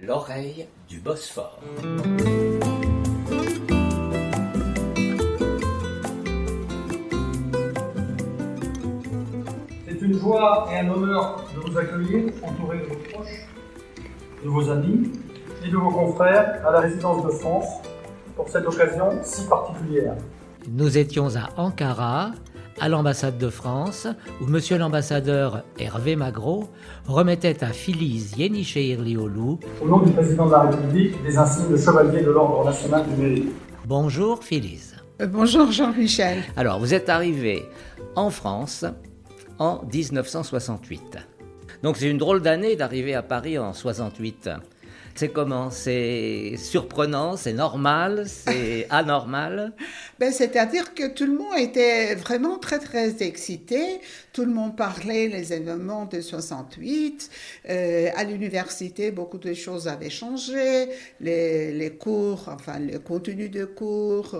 L'oreille du Bosphore. C'est une joie et un honneur de vous accueillir, entouré de vos proches, de vos amis et de vos confrères à la résidence de France pour cette occasion si particulière. Nous étions à Ankara, à l'ambassade de France, où monsieur l'ambassadeur Hervé Magro remettait à Filiz Yenicheirlioglu, Au nom du président de la République, des insignes de chevalier de l'Ordre national du mérite. Bonjour Filiz. Bonjour Jean-Michel. Alors, vous êtes arrivé en France en 1968. Donc c'est une drôle d'année d'arriver à Paris en 68. C'est comment? C'est surprenant, c'est normal, c'est anormal? C'est-à-dire que tout le monde était vraiment très très excité. Tout le monde parlait les événements de 68. À l'université, beaucoup de choses avaient changé. Les cours, enfin le contenu de cours,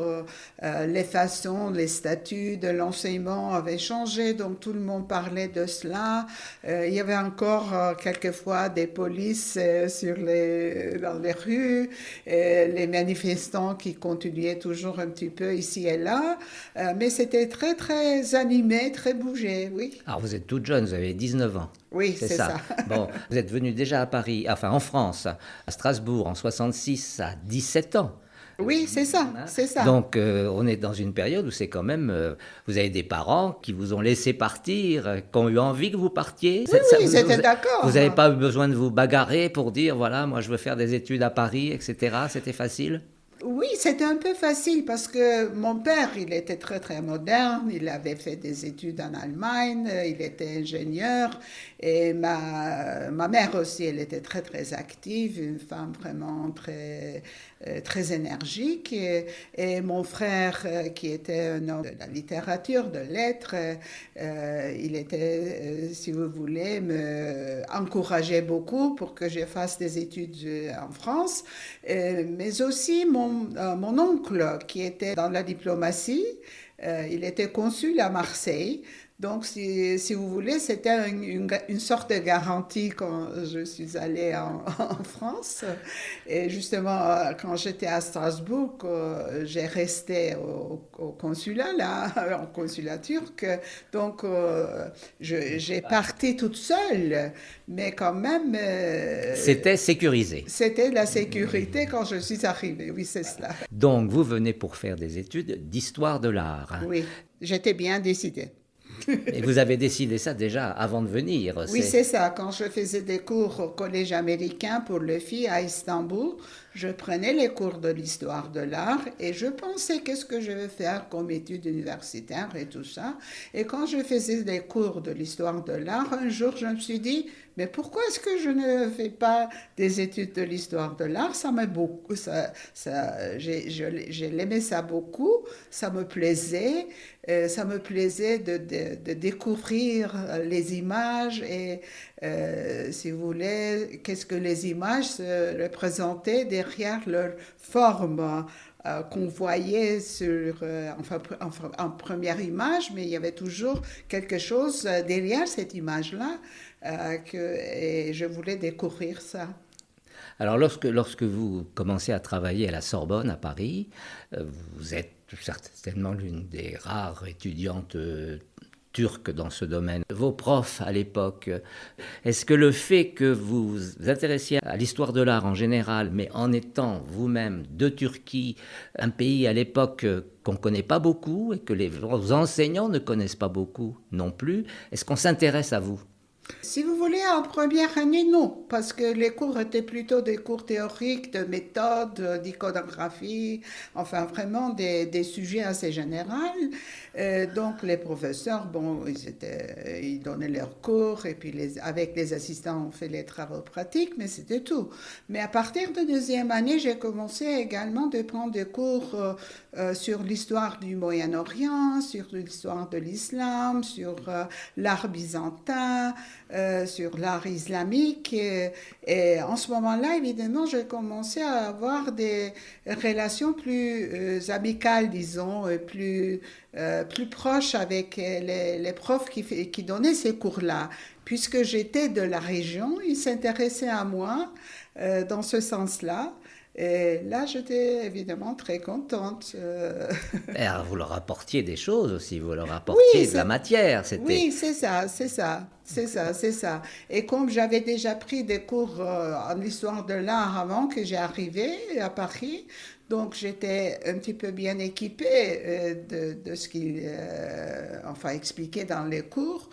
les façons, les statuts de l'enseignement avaient changé. Donc tout le monde parlait de cela. Il y avait encore quelquefois des polices dans les rues, les manifestants qui continuaient toujours un petit peu ici et là, mais c'était très très animé, très bougé, oui. Alors vous êtes toute jeune, vous avez 19 ans. Oui, c'est ça. Bon, vous êtes venu déjà à Paris, enfin en France, à Strasbourg en 66 à 17 ans. Oui, c'est ça, c'est ça. Donc, on est dans une période où c'est quand même... vous avez des parents qui vous ont laissé partir, qui ont eu envie que vous partiez. Oui, ils étaient d'accord. Vous n'avez pas eu besoin de vous bagarrer pour dire, voilà, moi je veux faire des études à Paris, etc. C'était facile? Oui, c'était un peu facile parce que mon père, il était très très moderne, il avait fait des études en Allemagne, il était ingénieur et ma mère aussi, elle était très très active, une femme vraiment très énergique et mon frère qui était un homme de la littérature, de lettres, il était, si vous voulez, me encourageait beaucoup pour que je fasse des études en France, mais aussi mon oncle qui était dans la diplomatie, il était consul à Marseille. Donc, si vous voulez, c'était une sorte de garantie quand je suis allée en France. Et justement, quand j'étais à Strasbourg, j'ai resté au consulat, là, en consulat turc. Donc, j'ai parti toute seule, mais quand même... C'était sécurisé. C'était la sécurité quand je suis arrivée, oui, c'est cela. Donc, vous venez pour faire des études d'histoire de l'art. Oui, j'étais bien décidée. Et vous avez décidé ça déjà avant de venir? Oui, c'est ça. Quand je faisais des cours au collège américain pour les filles à Istanbul, je prenais les cours de l'histoire de l'art et je pensais qu'est-ce que je vais faire comme études universitaires et tout ça. Et quand je faisais des cours de l'histoire de l'art, un jour, je me suis dit, mais pourquoi est-ce que je ne fais pas des études de l'histoire de l'art? Ça m'a beaucoup, j'aimais ça beaucoup, ça me plaisait. Ça me plaisait de découvrir les images et, si vous voulez, qu'est-ce que les images représentaient derrière leur forme qu'on voyait en première image, mais il y avait toujours quelque chose derrière cette image-là et je voulais découvrir ça. Alors, lorsque vous commencez à travailler à la Sorbonne, à Paris, vous êtes certainement l'une des rares étudiantes turques dans ce domaine. Vos profs à l'époque, est-ce que le fait que vous vous intéressiez à l'histoire de l'art en général, mais en étant vous-même de Turquie, un pays à l'époque qu'on ne connaît pas beaucoup et que vos enseignants ne connaissent pas beaucoup non plus, est-ce qu'on s'intéresse à vous ? Si vous voulez, en première année, non, parce que les cours étaient plutôt des cours théoriques, de méthode, d'iconographie, enfin vraiment des sujets assez généraux. Donc les professeurs, bon, ils donnaient leurs cours et puis avec les assistants, on fait les travaux pratiques, mais c'était tout. Mais à partir de deuxième année, j'ai commencé également de prendre des cours sur l'histoire du Moyen-Orient, sur l'histoire de l'islam, sur l'art byzantin, sur l'art islamique et en ce moment-là, évidemment, j'ai commencé à avoir des relations plus amicales, disons, plus proches avec les profs qui donnaient ces cours-là. puisque j'étais de la région, il s'intéressait à moi dans ce sens-là. Et là, j'étais évidemment très contente. Et alors, vous leur apportiez des choses aussi, vous leur apportiez de la matière. Oui, c'est ça. Et comme j'avais déjà pris des cours en histoire de l'art avant que j'ai arrivé à Paris, donc j'étais un petit peu bien équipée de ce qu'il expliquait dans les cours.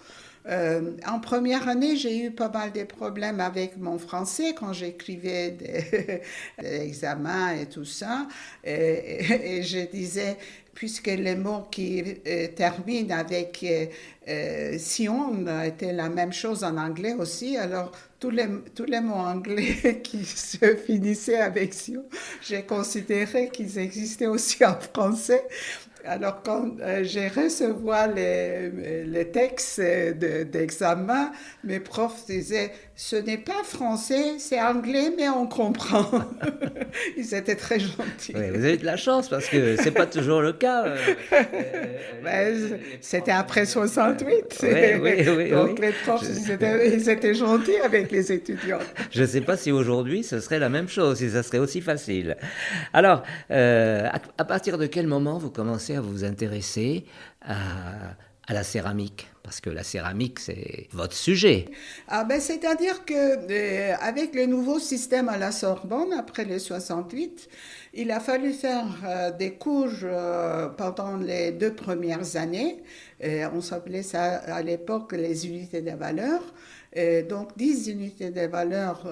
En première année, j'ai eu pas mal de problèmes avec mon français quand j'écrivais des examens et tout ça. Et je disais, puisque les mots qui terminent avec Sion étaient la même chose en anglais aussi, alors tous les mots anglais qui se finissaient avec Sion, j'ai considéré qu'ils existaient aussi en français. Alors, quand j'ai recevoir les textes d'examen, mes profs disaient « Ce n'est pas français, c'est anglais, mais on comprend. » Ils étaient très gentils. Oui, vous avez de la chance parce que c'est pas toujours le cas. C'était après 68. Oui. Donc, les profs, ils étaient gentils avec les étudiants. Je ne sais pas si aujourd'hui ce serait la même chose, si ça serait aussi facile. Alors, à partir de quel moment vous commencez à vous intéresser à la céramique? Parce que la céramique, c'est votre sujet. C'est-à-dire que avec le nouveau système à la Sorbonne, après les 68, il a fallu faire des cours pendant les 2 premières années. On s'appelait ça à l'époque les unités de valeur. Donc 10 unités de valeur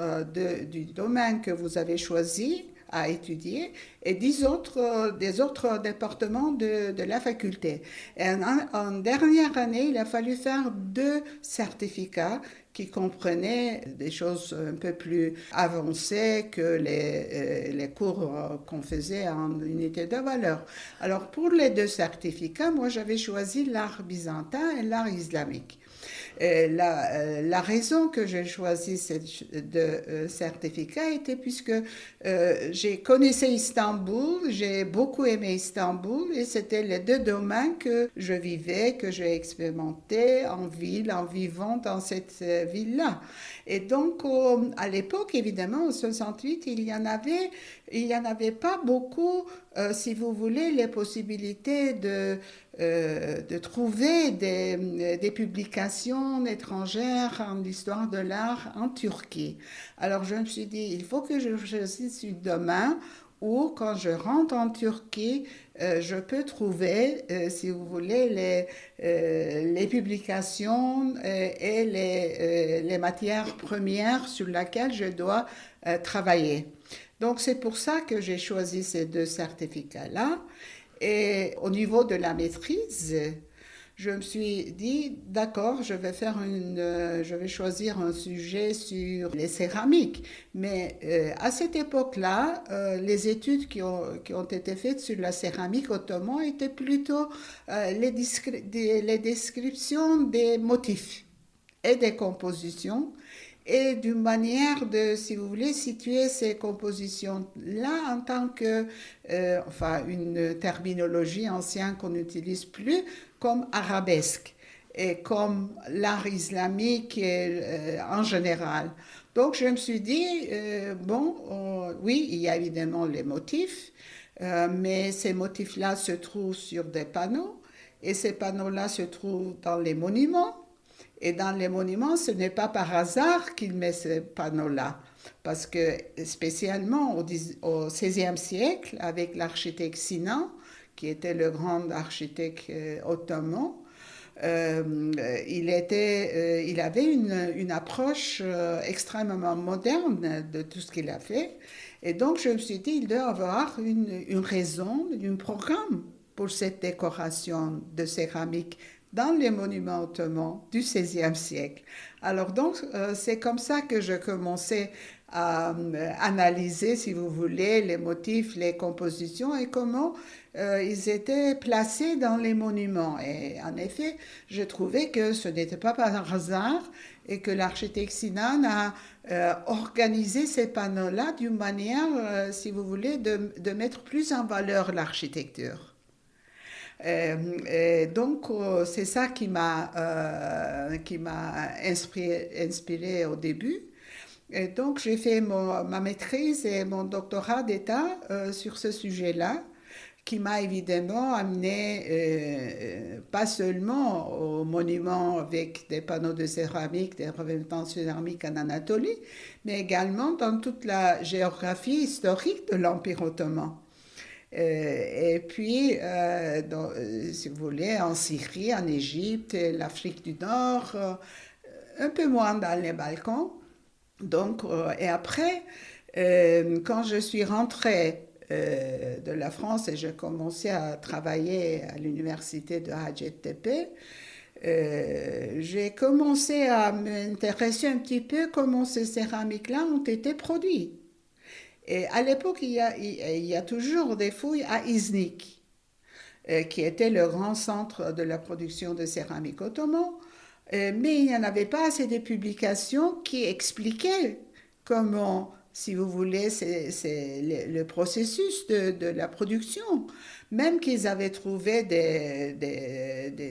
du domaine que vous avez choisi à étudier et des autres départements de la faculté. Et en dernière année, il a fallu faire 2 certificats qui comprenaient des choses un peu plus avancées que les cours qu'on faisait en unité de valeur. Alors pour les 2 certificats, moi j'avais choisi l'art byzantin et l'art islamique. La raison que j'ai choisi ces 2 certificats était puisque j'ai connaissé Istanbul, j'ai beaucoup aimé Istanbul et c'était les 2 domaines que je vivais, que j'ai expérimenté en ville, en vivant dans cette ville-là. Et donc à l'époque, évidemment, en 68, il y en avait pas beaucoup, si vous voulez, les possibilités de trouver des publications étrangères en histoire de l'art en Turquie. Alors je me suis dit, il faut que je choisisse un domaine où quand je rentre en Turquie, je peux trouver, si vous voulez, les publications et les matières premières sur lesquelles je dois travailler. Donc c'est pour ça que j'ai choisi ces 2 certificats-là. Et au niveau de la maîtrise, je me suis dit, d'accord, je vais choisir un sujet sur les céramiques. Mais à cette époque-là, les études qui ont été faites sur la céramique ottomane étaient plutôt les descriptions des motifs et des compositions et d'une manière de, si vous voulez, situer ces compositions-là en tant que, une terminologie ancienne qu'on n'utilise plus, comme arabesque et comme l'art islamique en général. Donc je me suis dit, oui, il y a évidemment les motifs, mais ces motifs-là se trouvent sur des panneaux et ces panneaux-là se trouvent dans les monuments. Et dans les monuments, ce n'est pas par hasard qu'il met ces panneaux-là, parce que spécialement au XVIe siècle, avec l'architecte Sinan, qui était le grand architecte ottoman, il avait une approche extrêmement moderne de tout ce qu'il a fait. Et donc, je me suis dit, il doit avoir une raison, un programme pour cette décoration de céramique dans les monuments ottomans du XVIe siècle. Alors donc, c'est comme ça que je commençais à analyser, si vous voulez, les motifs, les compositions et comment ils étaient placés dans les monuments. Et en effet, je trouvais que ce n'était pas par hasard et que l'architecte Sinan a organisé ces panneaux-là d'une manière, si vous voulez, de mettre plus en valeur l'architecture. Donc, c'est ça qui m'a inspiré au début. Et donc, j'ai fait ma maîtrise et mon doctorat d'État sur ce sujet-là, qui m'a évidemment amené pas seulement aux monuments avec des panneaux de céramique, des revêtements céramiques en Anatolie, mais également dans toute la géographie historique de l'Empire ottoman. Et puis, si vous voulez, en Syrie, en Égypte, l'Afrique du Nord, un peu moins dans les Balkans. Donc, et après, quand je suis rentrée de la France et j'ai commencé à travailler à l'université de Hacettepe, j'ai commencé à m'intéresser un petit peu comment ces céramiques-là ont été produites. Et à l'époque, il y a toujours des fouilles à Iznik, qui était le grand centre de la production de céramique ottoman, mais il n'y en avait pas assez de publications qui expliquaient comment, si vous voulez, c'est le processus de la production. Même qu'ils avaient trouvé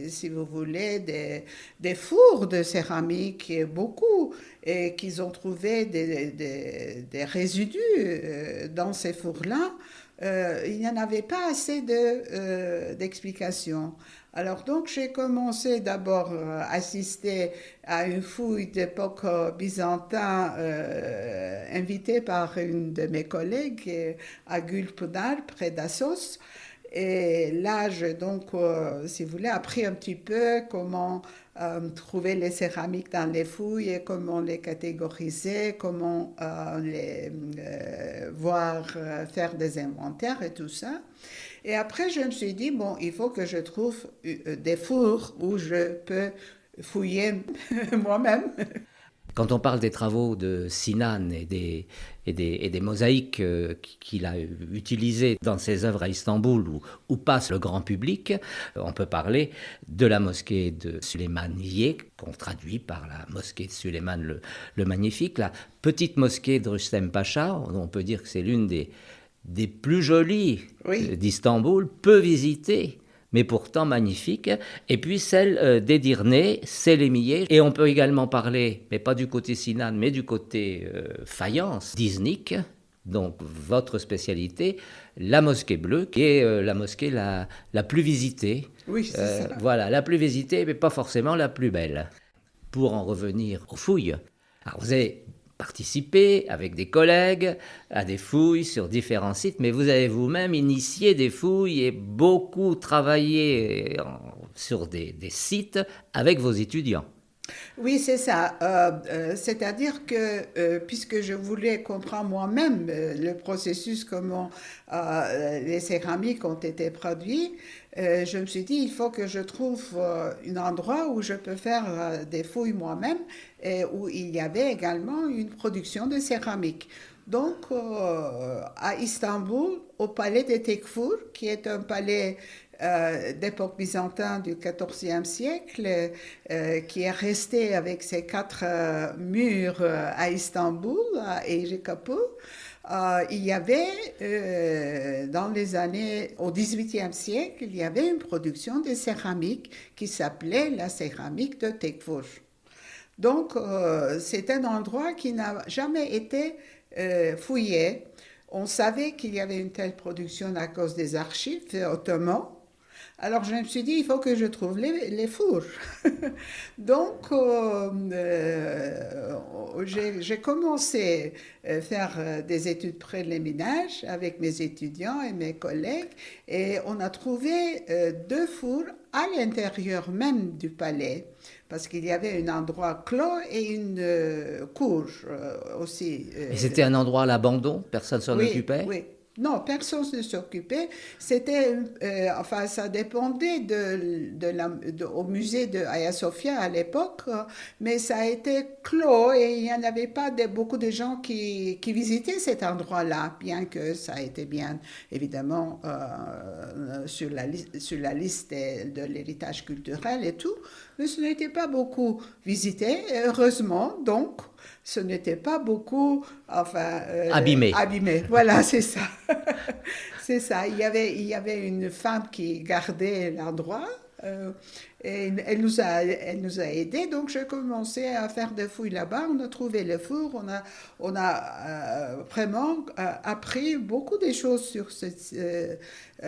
si vous voulez, des fours de céramique, beaucoup, et qu'ils ont trouvé des résidus dans ces fours-là, il n'y en avait pas assez d'explications. Alors donc j'ai commencé d'abord à assister à une fouille d'époque byzantin invitée par une de mes collègues à Gulpınar, près d'Assos. Et là, j'ai donc, si vous voulez, appris un petit peu comment trouver les céramiques dans les fouilles et comment les catégoriser, comment faire des inventaires et tout ça. Et après, je me suis dit, bon, il faut que je trouve des fours où je peux fouiller moi-même. Quand on parle des travaux de Sinan et des mosaïques qu'il a utilisées dans ses œuvres à Istanbul où passe le grand public, on peut parler de la mosquée de Süleymaniye, qu'on traduit par la mosquée de Suleiman le Magnifique, la petite mosquée de Rüstem Pacha, on peut dire que c'est l'une des plus jolies d'Istanbul, peu visitée, mais pourtant magnifique. Et puis celle d'Edirne, Selimiye. Et on peut également parler, mais pas du côté Sinan, mais du côté faïence, d'Iznik, donc votre spécialité, la mosquée bleue, qui est la mosquée la plus visitée. Oui, c'est ça. Voilà, la plus visitée, mais pas forcément la plus belle. Pour en revenir aux fouilles, alors vous avez participé avec des collègues à des fouilles sur différents sites, mais vous avez vous-même initié des fouilles et beaucoup travaillé sur des sites avec vos étudiants. Oui, c'est ça. C'est-à-dire que puisque je voulais comprendre moi-même le processus, comment les céramiques ont été produites, je me suis dit, il faut que je trouve un endroit où je peux faire des fouilles moi-même et où il y avait également une production de céramique. Donc, à Istanbul, au palais de Tekfur, qui est un palais d'époque byzantine du XIVe siècle, qui est resté avec ses 4 murs à Istanbul, à Eyrikapı. Il y avait, dans les années, au XVIIIe siècle, il y avait une production de céramique qui s'appelait la céramique de Tekfur. Donc, c'est un endroit qui n'a jamais été fouillé. On savait qu'il y avait une telle production à cause des archives ottomanes. Alors je me suis dit, il faut que je trouve les fours. Donc j'ai commencé à faire des études préliminaires avec mes étudiants et mes collègues et on a trouvé 2 fours à l'intérieur même du palais parce qu'il y avait un endroit clos et une cour aussi. Et c'était un endroit à l'abandon, personne ne s'en occupait? Oui. Non, personne ne s'occupait. C'était, enfin, ça dépendait au musée de Hagia Sophia à l'époque, mais ça a été clos et il n'y en avait pas beaucoup de gens qui visitaient cet endroit-là, bien que ça a été bien, évidemment, sur la liste de l'héritage culturel et tout, mais ce n'était pas beaucoup visité, heureusement, donc. ce n'était pas beaucoup, enfin, Abîmé. abîmé. Voilà, c'est ça. C'est ça. Il y avait une femme qui gardait l'endroit. Et elle nous a aidés, donc j'ai commencé à faire des fouilles là-bas. On a trouvé le four, on a vraiment appris beaucoup de choses sur ce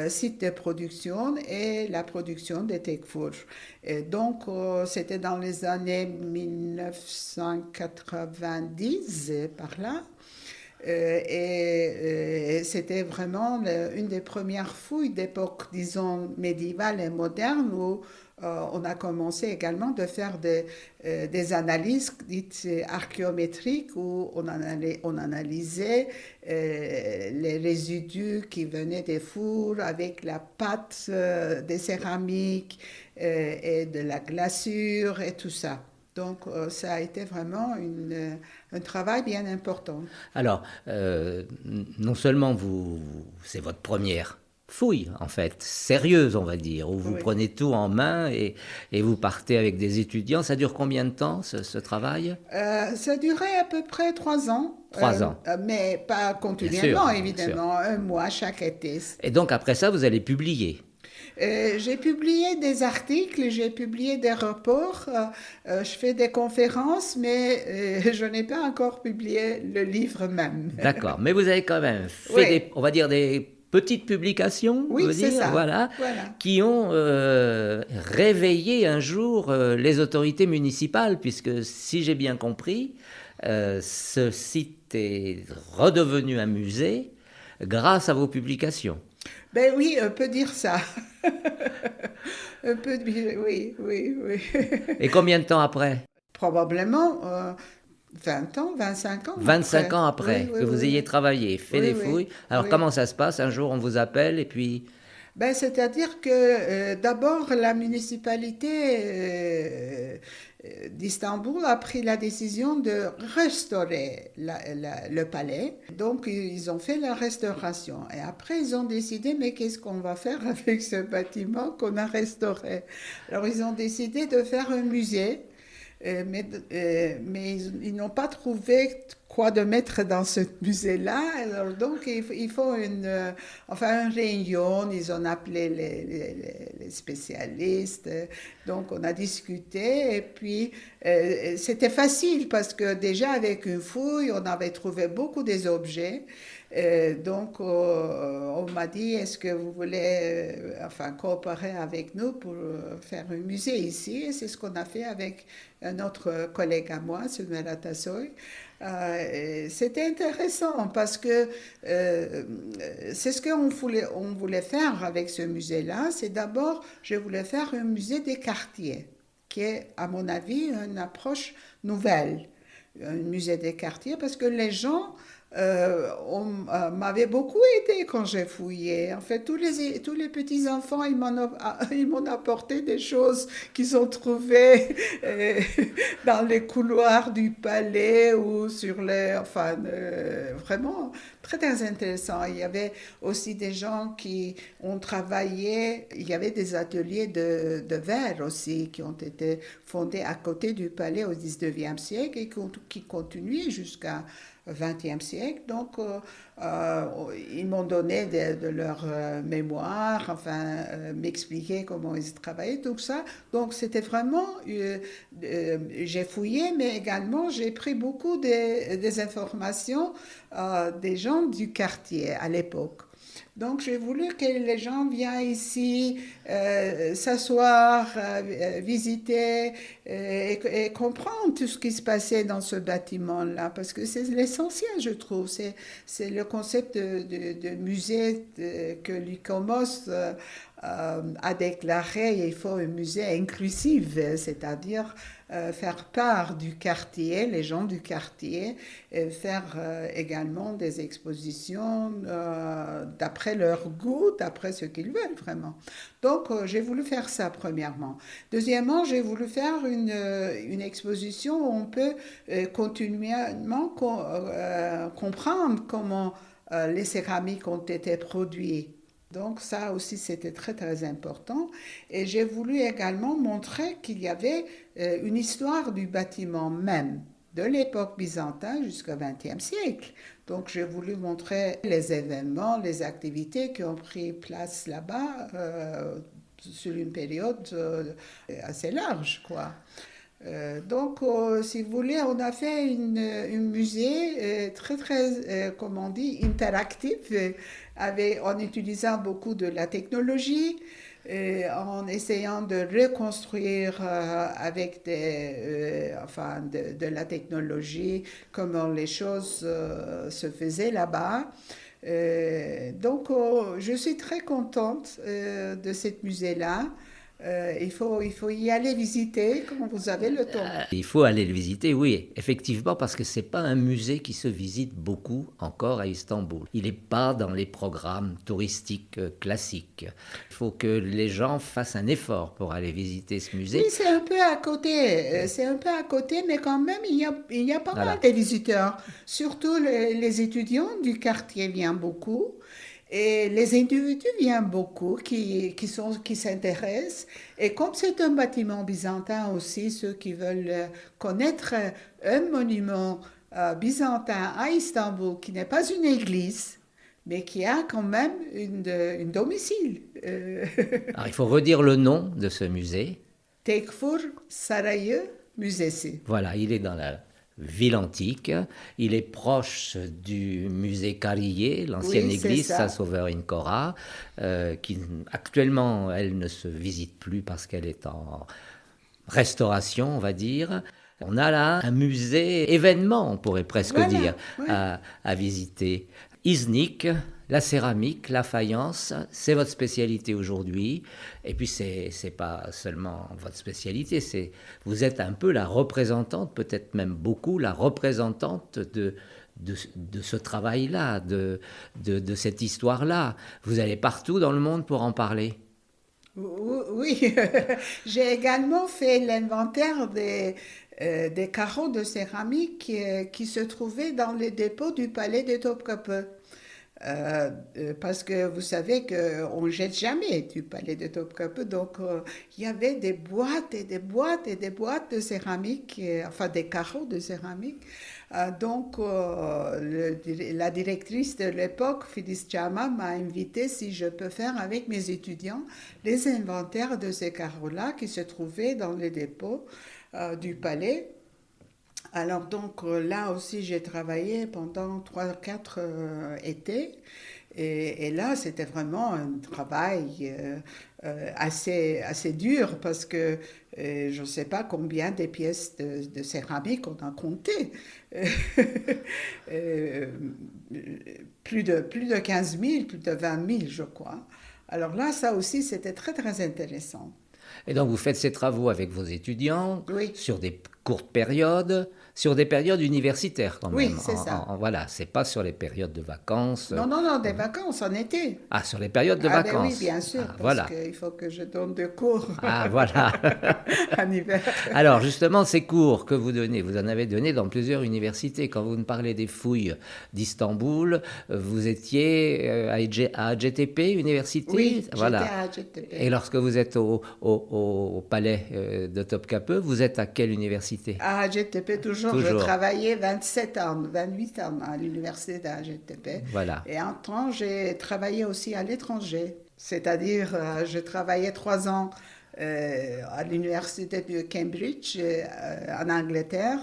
site de production et la production des teck-fours. Et donc c'était dans les années 1990, par là. Et c'était vraiment une des premières fouilles d'époque, disons, médiévale et moderne où on a commencé également de faire des analyses dites archéométriques où on analysait les résidus qui venaient des fours avec la pâte des céramiques et de la glaçure et tout ça. Donc, ça a été vraiment un travail bien important. Alors, non seulement c'est votre première fouille, en fait, sérieuse, on va dire, où vous Oui. prenez tout en main et vous partez avec des étudiants. Ça dure combien de temps, ce travail? Ça durait à peu près 3 ans. 3 ans. Mais pas Bien continuellement, sûr. évidemment, un mois chaque été. Et donc, après ça, vous allez publier. J'ai publié des articles, j'ai publié des rapports, je fais des conférences, mais je n'ai pas encore publié le livre même. D'accord. Mais vous avez quand même fait Oui. on va dire, des petites publications, Oui, on veut c'est dire, ça. voilà, Voilà. qui ont réveillé un jour les autorités municipales, puisque si j'ai bien compris, ce site est redevenu un musée grâce à vos publications. Ben oui, on peut dire ça. On peut dire, oui, oui, oui. Et combien de temps après? Probablement 20 ans, 25 ans 25 après. ans après Oui, oui, que vous oui, ayez oui. travaillé, fait Oui, des oui, fouilles. Alors oui. comment ça se passe? Un jour on vous appelle et puis... Ben, c'est-à-dire que d'abord la municipalité d'Istanbul a pris la décision de restaurer le palais. Donc ils ont fait la restauration. Et après ils ont décidé, mais qu'est-ce qu'on va faire avec ce bâtiment qu'on a restauré? Alors ils ont décidé de faire un musée. Mais ils n'ont pas trouvé quoi de mettre dans ce musée-là. Alors, donc, il faut une réunion. Ils ont appelé les spécialistes. Donc, on a discuté. Et puis, c'était facile parce que déjà, avec une fouille, on avait trouvé beaucoup des objets. Donc, on m'a dit, est-ce que vous voulez coopérer avec nous pour faire un musée ici? Et c'est ce qu'on a fait avec un autre collègue à moi, Sylvain Tassoy. C'était intéressant parce que c'est ce qu'on voulait faire avec ce musée-là. C'est d'abord, je voulais faire un musée des quartiers, qui est, à mon avis, une approche nouvelle. Un musée des quartiers, parce que les gens m'avait beaucoup aidé quand j'ai fouillé. En fait, tous les petits-enfants, ils m'ont apporté des choses qu'ils ont trouvées dans les couloirs du palais ou sur les... vraiment très, très intéressant. Il y avait aussi des gens qui ont travaillé, il y avait des ateliers de verre aussi qui ont été fondés à côté du palais au 19e siècle et qui continuaient jusqu'à XXe siècle. Donc, ils m'ont donné de leur mémoire, m'expliquer comment ils travaillaient, tout ça. Donc, c'était vraiment... j'ai fouillé, mais également, j'ai pris beaucoup des informations des gens du quartier à l'époque. Donc, j'ai voulu que les gens viennent ici s'asseoir, visiter et comprendre tout ce qui se passait dans ce bâtiment-là, parce que c'est l'essentiel, je trouve. C'est le concept de musée que l'ICOMOS a déclaré. Il faut un musée inclusif, c'est-à-dire faire part du quartier, les gens du quartier, et faire également des expositions d'après leur goût, d'après ce qu'ils veulent vraiment. Donc j'ai voulu faire ça premièrement. Deuxièmement, j'ai voulu faire une exposition où on peut continuellement comprendre comment les céramiques ont été produites. Donc ça aussi, c'était très, très important. Et j'ai voulu également montrer qu'il y avait une histoire du bâtiment même. de l'époque byzantine jusqu'au XXe siècle. Donc j'ai voulu montrer les événements, les activités qui ont pris place là-bas sur une période assez large, quoi. Donc, si vous voulez, on a fait un musée très, très, comme on dit, interactif, en utilisant beaucoup de la technologie, en essayant de reconstruire avec de la technologie comment les choses se faisaient là-bas. Donc, je suis très contente de ce musée-là. Il faut y aller visiter quand vous avez le temps. Il faut aller le visiter, oui, effectivement, parce que ce n'est pas un musée qui se visite beaucoup encore à Istanbul. Il n'est pas dans les programmes touristiques classiques. Il faut que les gens fassent un effort pour aller visiter ce musée. Oui, c'est un peu à côté. C'est un peu à côté, mais quand même, il y a pas mal de visiteurs. Surtout les étudiants du quartier viennent beaucoup. Et les individus viennent beaucoup qui s'intéressent. Et comme c'est un bâtiment byzantin aussi, ceux qui veulent connaître un monument byzantin à Istanbul, qui n'est pas une église, mais qui a quand même une domicile. Alors, il faut redire le nom de ce musée. Tekfur Sarayı Müzesi. Voilà, il est dans la ville antique. Il est proche du musée Carrier, l'ancienne église Saint-Sauveur-in-Cora, qui actuellement, elle ne se visite plus parce qu'elle est en restauration, on va dire. On a là un musée événement, on pourrait presque dire, à visiter. Iznik, la céramique, la faïence, c'est votre spécialité aujourd'hui. Et puis, c'est pas seulement votre spécialité, vous êtes un peu la représentante, peut-être même beaucoup, la représentante de ce travail-là, de cette histoire-là. Vous allez partout dans le monde pour en parler. Oui, j'ai également fait l'inventaire des carreaux de céramique qui se trouvaient dans les dépôts du palais de Topkapı. Parce que vous savez qu'on ne jette jamais du palais de Topkapı, donc il y avait des boîtes et des boîtes et des boîtes de céramique, enfin des carreaux de céramique. Donc la directrice de l'époque, Filiz Chama, m'a invité si je peux faire avec mes étudiants les inventaires de ces carreaux-là qui se trouvaient dans les dépôts du palais. Alors donc là aussi j'ai travaillé pendant 3-4 étés et là c'était vraiment un travail assez dur parce que je ne sais pas combien de pièces de céramique on a compté. Plus de 15 000, plus de 20 000 je crois. Alors là ça aussi c'était très très intéressant. Et donc vous faites ces travaux avec vos étudiants sur des courtes périodes, sur des périodes universitaires quand même. Oui, c'est ça. Voilà, c'est pas sur les périodes de vacances. Non, des vacances en été. Ah, sur les périodes de vacances. Ben oui, bien sûr, parce qu'il faut que je donne des cours. Ah, voilà. En hiver. Alors, justement, ces cours que vous donnez, vous en avez donné dans plusieurs universités. Quand vous me parlez des fouilles d'Istanbul, vous étiez à Hacettepe, université. Oui, voilà. J'étais à Hacettepe. Et lorsque vous êtes au palais de Topkapı, vous êtes à quelle université? À Hacettepe, toujours. Je travaillais 28 ans à l'université d'Hacettepe. Voilà. Et en temps, j'ai travaillé aussi à l'étranger. C'est-à-dire, je travaillais 3 ans à l'université de Cambridge, en Angleterre.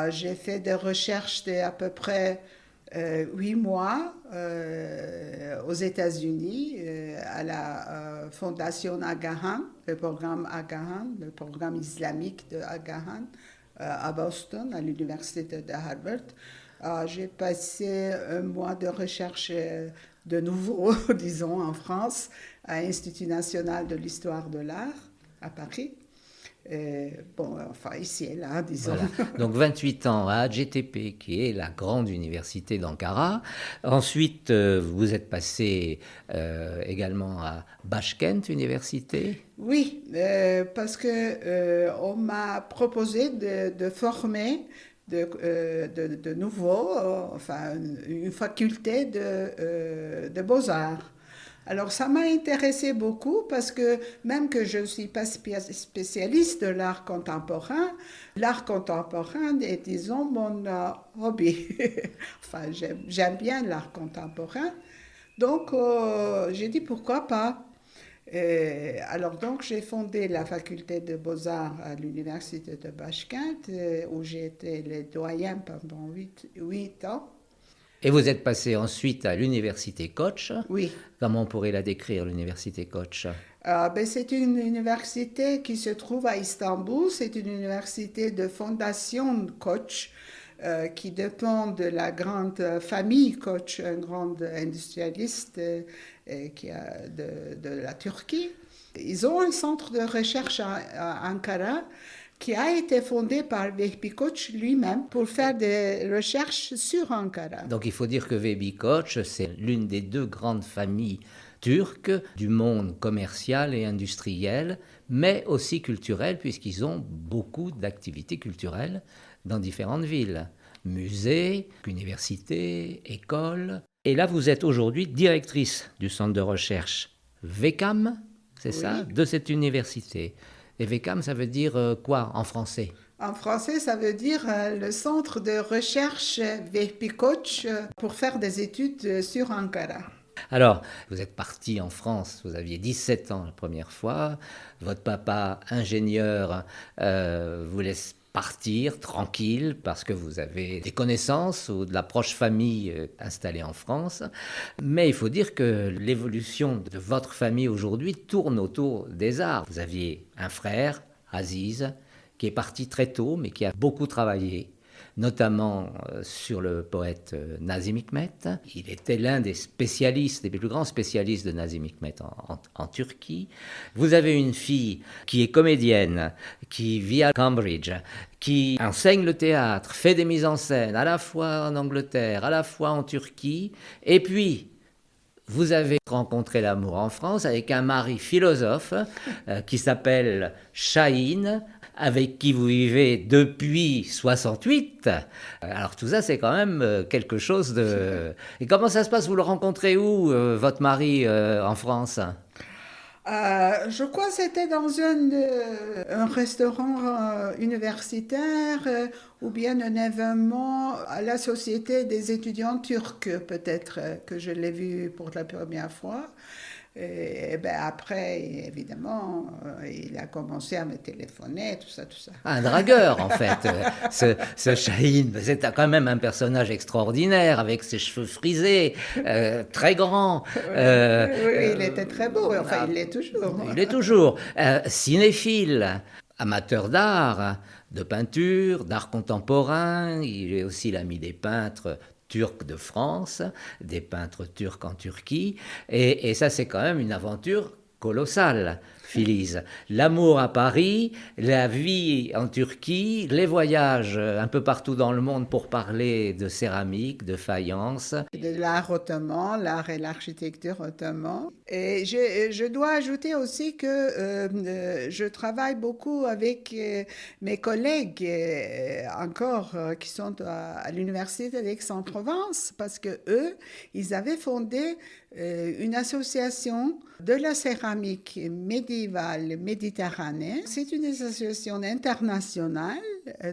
J'ai fait des recherches d'à peu près 8 mois aux États-Unis, à la fondation Agahan, le programme Agahan, le programme islamique de Agahan, à Boston, à l'université de Harvard. J'ai passé 1 mois de recherche de nouveau, disons, en France, à l'Institut national de l'histoire de l'art, à Paris. Ici et là, disons. Voilà. Donc 28 ans à Hacettepe, qui est la grande université d'Ankara. Ensuite, vous êtes passé également à Başkent Université. Oui, parce que on m'a proposé de former de nouveau, une faculté de beaux-arts. Alors ça m'a intéressé beaucoup parce que même que je ne suis pas spécialiste de l'art contemporain est, disons, mon hobby. Enfin, j'aime bien l'art contemporain. Donc, j'ai dit pourquoi pas. Alors donc, j'ai fondé la faculté de Beaux-Arts à l'université de Bashkent, où j'ai été le doyen pendant 8 ans. Et vous êtes passé ensuite à l'université Koç. Oui. Comment on pourrait la décrire, l'université Koç? C'est une université qui se trouve à Istanbul. C'est une université de fondation Koç, qui dépend de la grande famille Koç, un grand industrialiste de la Turquie. Ils ont un centre de recherche à Ankara qui a été fondé par Vehbi Koç lui-même pour faire des recherches sur Ankara. Donc il faut dire que Vehbi Koç, c'est l'une des 2 grandes familles turques du monde commercial et industriel, mais aussi culturel, puisqu'ils ont beaucoup d'activités culturelles dans différentes villes. Musées, universités, écoles. Et là, vous êtes aujourd'hui directrice du centre de recherche VECAM, c'est ça, de cette université. Et VECAM, ça veut dire quoi en français? En français, ça veut dire le centre de recherche Vehbi Koç pour faire des études sur Ankara. Alors, vous êtes parti en France, vous aviez 17 ans la première fois, votre papa, ingénieur, vous laisse partir tranquille parce que vous avez des connaissances ou de la proche famille installée en France. Mais il faut dire que l'évolution de votre famille aujourd'hui tourne autour des arts. Vous aviez un frère, Aziz, qui est parti très tôt, mais qui a beaucoup travaillé, notamment sur le poète Nazım Hikmet. Il était l'un des spécialistes, des plus grands spécialistes de Nazım Hikmet en Turquie. Vous avez une fille qui est comédienne, qui vit à Cambridge, qui enseigne le théâtre, fait des mises en scène, à la fois en Angleterre, à la fois en Turquie. Et puis, vous avez rencontré l'amour en France avec un mari philosophe qui s'appelle Şahin, avec qui vous vivez depuis 68. Alors tout ça, c'est quand même quelque chose de... Et comment ça se passe? Vous le rencontrez où, votre mari, en France? Je crois que c'était dans un restaurant universitaire ou bien un événement à la Société des étudiants turcs, peut-être que je l'ai vu pour la première fois. Et après, évidemment, il a commencé à me téléphoner, tout ça. Un dragueur, en fait. Ce Şahin, c'est quand même un personnage extraordinaire, avec ses cheveux frisés, très grand. Oui, il était très beau, enfin, il l'est toujours. Il est toujours. Cinéphile, amateur d'art, de peinture, d'art contemporain. Il est aussi l'ami des peintres turcs de France, des peintres turcs en Turquie, et ça c'est quand même une aventure colossale, Filiz. L'amour à Paris, la vie en Turquie, les voyages un peu partout dans le monde pour parler de céramique, de faïence. De l'art ottoman, l'art et l'architecture ottoman. Et je dois ajouter aussi que je travaille beaucoup avec mes collègues encore qui sont à l'université d'Aix-en-Provence parce que eux, ils avaient fondé une association de la céramique médiévale méditerranéenne. C'est une association internationale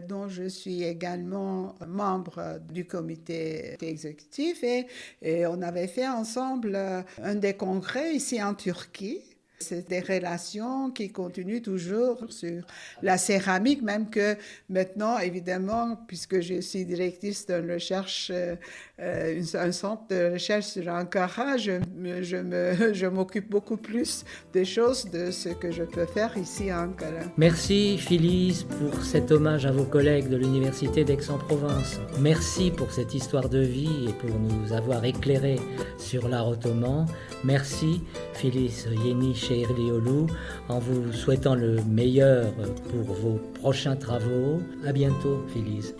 dont je suis également membre du comité exécutif et on avait fait ensemble un des congrès ici en Turquie. C'est des relations qui continuent toujours sur la céramique, même que maintenant, évidemment, puisque je suis directrice d'une recherche, un centre de recherche sur Ankara, je m'occupe beaucoup plus des choses de ce que je peux faire ici à Ankara. Merci Filiz pour cet hommage à vos collègues de l'Université d'Aix-en-Provence. Merci pour cette histoire de vie et pour nous avoir éclairés sur l'art ottoman. Merci Filiz Yeniçerlioğlu, en vous souhaitant le meilleur pour vos prochains travaux. À bientôt, Filiz.